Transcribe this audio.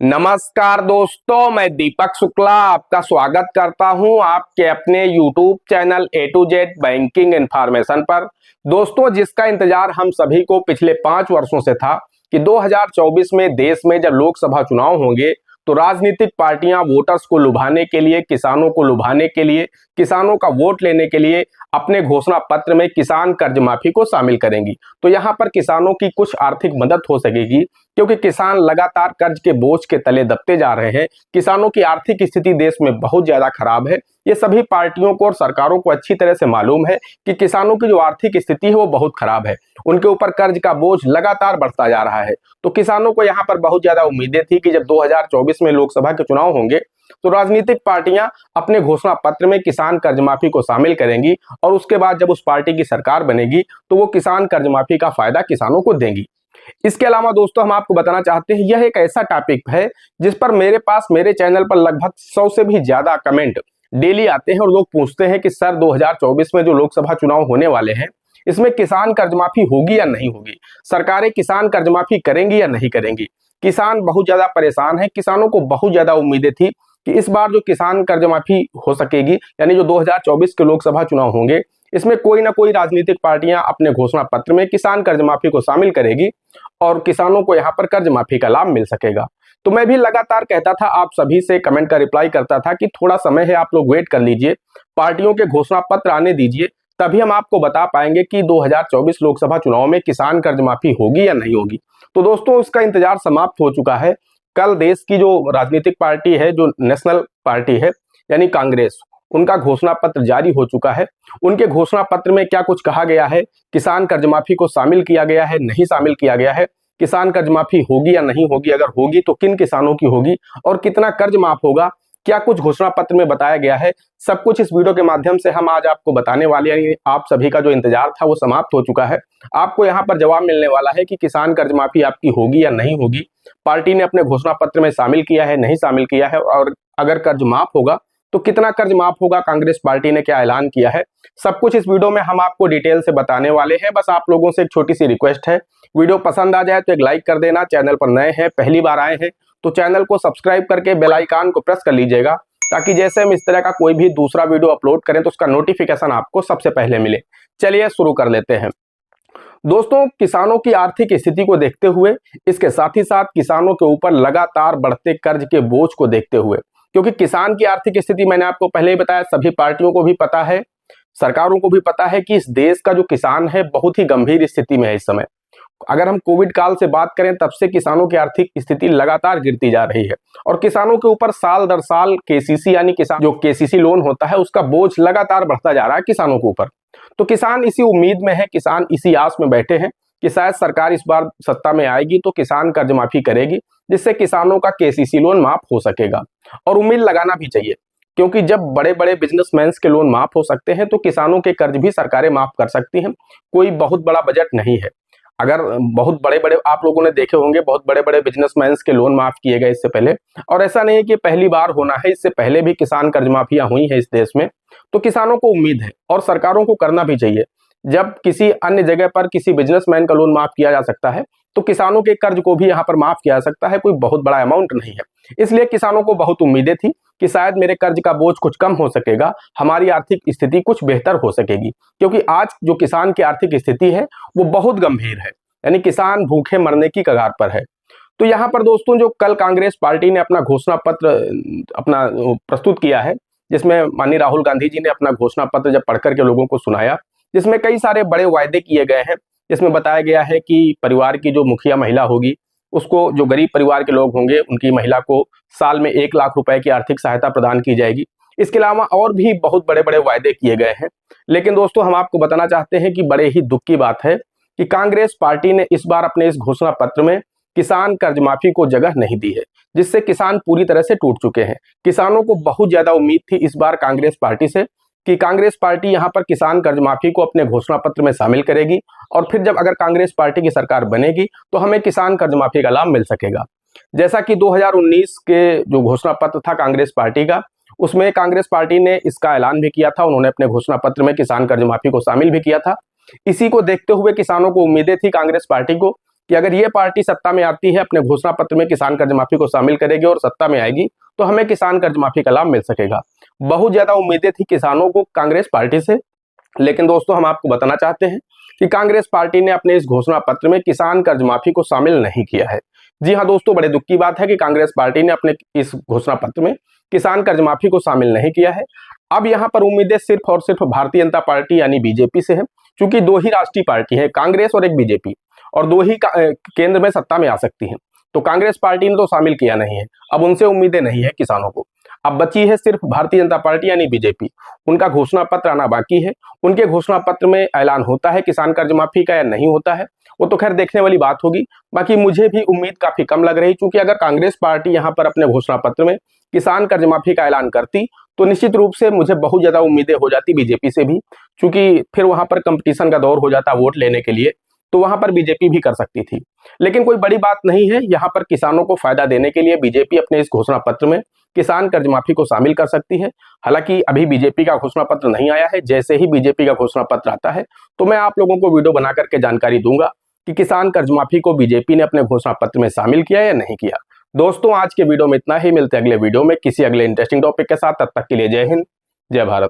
नमस्कार दोस्तों, मैं दीपक शुक्ला आपका स्वागत करता हूं आपके अपने YouTube channel A to Z banking information पर। दोस्तों, जिसका इंतजार हम सभी को पिछले 5 वर्षों से था कि 2024 में देश में जब लोकसभा चुनाव होंगे तो राजनीतिक पार्टियां वोटर्स को लुभाने के लिए, किसानों को लुभाने के लिए, किसानों का वोट लेने के लिए अपने घोषणा पत्र में किसान कर्ज माफी को शामिल करेंगी। तो यहां पर किसानों की कुछ आर्थिक मदद हो सकेगी, क्योंकि किसान लगातार कर्ज के बोझ के तले दबते जा रहे हैं। किसानों की आर्थिक स्थिति देश में बहुत ज्यादा खराब है। ये सभी पार्टियों को और सरकारों को अच्छी तरह से मालूम है कि किसानों की जो आर्थिक स्थिति है वो बहुत खराब है। उनके ऊपर कर्ज का बोझ लगातार बढ़ता जा रहा है। तो किसानों को यहाँ पर बहुत ज्यादा उम्मीदें थी कि जब 2024 में लोकसभा के चुनाव होंगे तो राजनीतिक पार्टियां अपने घोषणा पत्र में किसान कर्ज माफी को शामिल करेंगी और उसके बाद जब उस पार्टी की सरकार बनेगी तो वो किसान कर्ज माफी का फायदा किसानों को देंगी। इसके अलावा दोस्तों, हम आपको बताना चाहते हैं, यह एक ऐसा टॉपिक है जिस पर मेरे चैनल पर लगभग 100 से भी ज्यादा कमेंट डेली आते हैं और लोग पूछते हैं कि सर 2024 में जो लोकसभा चुनाव होने वाले हैं इसमें किसान कर्ज माफी होगी या नहीं होगी, सरकारें किसान कर्ज माफी करेंगी या नहीं करेंगी। किसान बहुत ज्यादा परेशान है। किसानों को बहुत ज्यादा उम्मीदें थी कि इस बार जो किसान कर्ज माफी हो सकेगी, यानी जो 2024 के लोकसभा चुनाव होंगे इसमें कोई ना कोई राजनीतिक पार्टियां अपने घोषणा पत्र में किसान कर्ज माफी को शामिल करेगी और किसानों को यहां पर कर्ज माफी का लाभ मिल सकेगा। तो मैं भी लगातार कहता था, आप सभी से कमेंट का रिप्लाई करता था कि थोड़ा समय है, आप लोग वेट कर लीजिए, पार्टियों के घोषणा पत्र आने दीजिए, तभी हम आपको बता पाएंगे कि 2024 लोकसभा चुनाव में किसान कर्ज माफी होगी या नहीं होगी। तो दोस्तों, इसका इंतजार समाप्त हो चुका है। कल देश की जो राजनीतिक पार्टी है, जो नेशनल पार्टी है यानी कांग्रेस, उनका घोषणा पत्र जारी हो चुका है। उनके घोषणा पत्र में क्या कुछ कहा गया है, किसान कर्ज माफी को शामिल किया गया है, नहीं शामिल किया गया है, किसान कर्ज माफी होगी या नहीं होगी, अगर होगी तो किन किसानों की होगी और कितना कर्ज माफ होगा, क्या कुछ घोषणा पत्र में बताया गया है, सब कुछ इस वीडियो के माध्यम से हम आज आपको बताने वाले हैं। आप सभी का जो इंतजार था वो समाप्त हो चुका है। आपको यहाँ पर जवाब मिलने वाला है कि किसान कर्ज माफी आपकी होगी या नहीं होगी, पार्टी ने अपने घोषणा पत्र में शामिल किया है, नहीं शामिल किया है, और अगर कर्ज माफ होगा तो कितना कर्ज माफ होगा, कांग्रेस पार्टी ने क्या ऐलान किया है, सब कुछ इस वीडियो में हम आपको डिटेल से बताने वाले हैं। बस आप लोगों से एक छोटी सी रिक्वेस्ट है, वीडियो पसंद आ जाए तो एक लाइक कर देना, चैनल पर नए हैं, पहली बार आए हैं तो चैनल को सब्सक्राइब करके बेल आइकन को प्रेस कर लीजिएगा, ताकि जैसे हम इस तरह का कोई भी दूसरा वीडियो अपलोड करें तो उसका नोटिफिकेशन आपको सबसे पहले मिले। चलिए शुरू कर लेते हैं। दोस्तों, किसानों की आर्थिक स्थिति को देखते हुए, इसके साथ ही साथ किसानों के ऊपर लगातार बढ़ते कर्ज के बोझ को देखते हुए, क्योंकि किसान की आर्थिक स्थिति मैंने आपको पहले ही बताया, सभी पार्टियों को भी पता है, सरकारों को भी पता है कि इस देश का जो किसान है बहुत ही गंभीर स्थिति में है इस समय। अगर हम कोविड काल से बात करें तब से किसानों की आर्थिक स्थिति लगातार गिरती जा रही है और किसानों के ऊपर साल दर साल केसीसी यानी किसान जो केसीसी लोन होता है उसका बोझ लगातार बढ़ता जा रहा है किसानों के ऊपर। तो किसान इसी उम्मीद में है, किसान इसी आस में बैठे हैं कि शायद सरकार इस बार सत्ता में आएगी तो किसान कर्ज माफी करेगी, जिससे किसानों का केसीसी लोन माफ हो सकेगा। और उम्मीद लगाना भी चाहिए, क्योंकि जब बड़े बड़े बिजनेसमैन के लोन माफ हो सकते हैं तो किसानों के कर्ज भी सरकारें माफ कर सकती हैं। कोई बहुत बड़ा बजट नहीं है। अगर बहुत बड़े बड़े, आप लोगों ने देखे होंगे, बहुत बड़े बड़े बिजनेसमैन के लोन माफ किए गए इससे पहले, और ऐसा नहीं है कि पहली बार होना है, इससे पहले भी किसान कर्ज माफियां हुई हैं इस देश में। तो किसानों को उम्मीद है और सरकारों को करना भी चाहिए। जब किसी अन्य जगह पर किसी बिजनेसमैन का लोन माफ किया जा सकता है तो किसानों के कर्ज को भी यहाँ पर माफ किया जा सकता है, कोई बहुत बड़ा अमाउंट नहीं है। इसलिए किसानों को बहुत उम्मीदें थी कि शायद मेरे कर्ज का बोझ कुछ कम हो सकेगा, हमारी आर्थिक स्थिति कुछ बेहतर हो सकेगी, क्योंकि आज जो किसान की आर्थिक स्थिति है वो बहुत गंभीर है, यानी किसान भूखे मरने की कगार पर है। तो यहाँ पर दोस्तों, जो कल कांग्रेस पार्टी ने अपना घोषणा पत्र अपना प्रस्तुत किया है, जिसमें माननीय राहुल गांधी जी ने अपना घोषणा पत्र जब पढ़कर के लोगों को सुनाया, जिसमें कई सारे बड़े वायदे किए गए हैं, जिसमें बताया गया है कि परिवार की जो मुखिया महिला होगी उसको, जो गरीब परिवार के लोग होंगे उनकी महिला को साल में 1 लाख रुपए की आर्थिक सहायता प्रदान की जाएगी। इसके अलावा और भी बहुत बड़े बड़े वायदे किए गए हैं। लेकिन दोस्तों, हम आपको बताना चाहते हैं कि बड़े ही दुख की बात है कि कांग्रेस पार्टी ने इस बार अपने इस घोषणा पत्र में किसान कर्ज माफी को जगह नहीं दी है, जिससे किसान पूरी तरह से टूट चुके हैं। किसानों को बहुत ज्यादा उम्मीद थी इस बार कांग्रेस पार्टी से कि कांग्रेस पार्टी यहां पर किसान कर्ज माफी को अपने घोषणा पत्र में शामिल करेगी और फिर जब अगर कांग्रेस पार्टी की सरकार बनेगी तो हमें किसान कर्ज माफी का लाभ मिल सकेगा। जैसा कि 2019 के जो घोषणा पत्र था कांग्रेस पार्टी का, उसमें कांग्रेस पार्टी ने इसका ऐलान भी किया था, उन्होंने अपने घोषणा पत्र में किसान कर्ज माफी को शामिल भी किया था। इसी को देखते हुए किसानों को उम्मीदें थी कांग्रेस पार्टी को कि अगर ये पार्टी सत्ता में आती है, अपने घोषणा पत्र में किसान कर्ज माफी को शामिल करेगी और सत्ता में आएगी तो हमें किसान कर्ज माफी का लाभ मिल सकेगा। बहुत ज्यादा उम्मीदें थी किसानों को कांग्रेस पार्टी से, लेकिन दोस्तों हम आपको बताना चाहते हैं कि कांग्रेस पार्टी ने अपने इस घोषणा पत्र में किसान कर्ज माफी को शामिल नहीं किया है। जी हाँ दोस्तों, बड़े दुख की बात है कि कांग्रेस पार्टी ने अपने इस घोषणा पत्र में किसान कर्ज माफी को शामिल नहीं किया है। अब यहाँ पर उम्मीदें सिर्फ और सिर्फ भारतीय जनता पार्टी यानी बीजेपी से है, क्योंकि दो ही राष्ट्रीय पार्टी है, कांग्रेस और एक बीजेपी, और दो ही केंद्र में सत्ता में आ सकती है। तो कांग्रेस पार्टी ने तो शामिल किया नहीं है, अब उनसे उम्मीदें नहीं है किसानों को। अब बची है सिर्फ भारतीय जनता पार्टी यानी बीजेपी, उनका घोषणा पत्र आना बाकी है। उनके घोषणा पत्र में ऐलान होता है किसान कर्ज माफी का या नहीं होता है, वो तो खैर देखने वाली बात होगी। बाकी मुझे भी उम्मीद काफी कम लग रही, क्योंकि अगर कांग्रेस पार्टी यहाँ पर अपने घोषणा पत्र में किसान कर्ज माफी का ऐलान करती तो निश्चित रूप से मुझे बहुत ज्यादा उम्मीदें हो जाती बीजेपी से भी, क्योंकि फिर वहां पर कंपटीशन का दौर हो जाता वोट लेने के लिए, तो वहां पर बीजेपी भी कर सकती थी। लेकिन कोई बड़ी बात नहीं है, यहाँ पर किसानों को फायदा देने के लिए बीजेपी अपने इस घोषणा पत्र में किसान कर्ज माफी को शामिल कर सकती है। हालांकि अभी बीजेपी का घोषणा पत्र नहीं आया है, जैसे ही बीजेपी का घोषणा पत्र आता है तो मैं आप लोगों को वीडियो बना करके जानकारी दूंगा कि किसान कर्ज माफी को बीजेपी ने अपने घोषणा पत्र में शामिल किया या नहीं किया। दोस्तों आज के वीडियो में इतना ही, मिलते हैं अगले वीडियो में किसी अगले इंटरेस्टिंग टॉपिक के साथ। तब तक के लिए जय हिंद, जय भारत।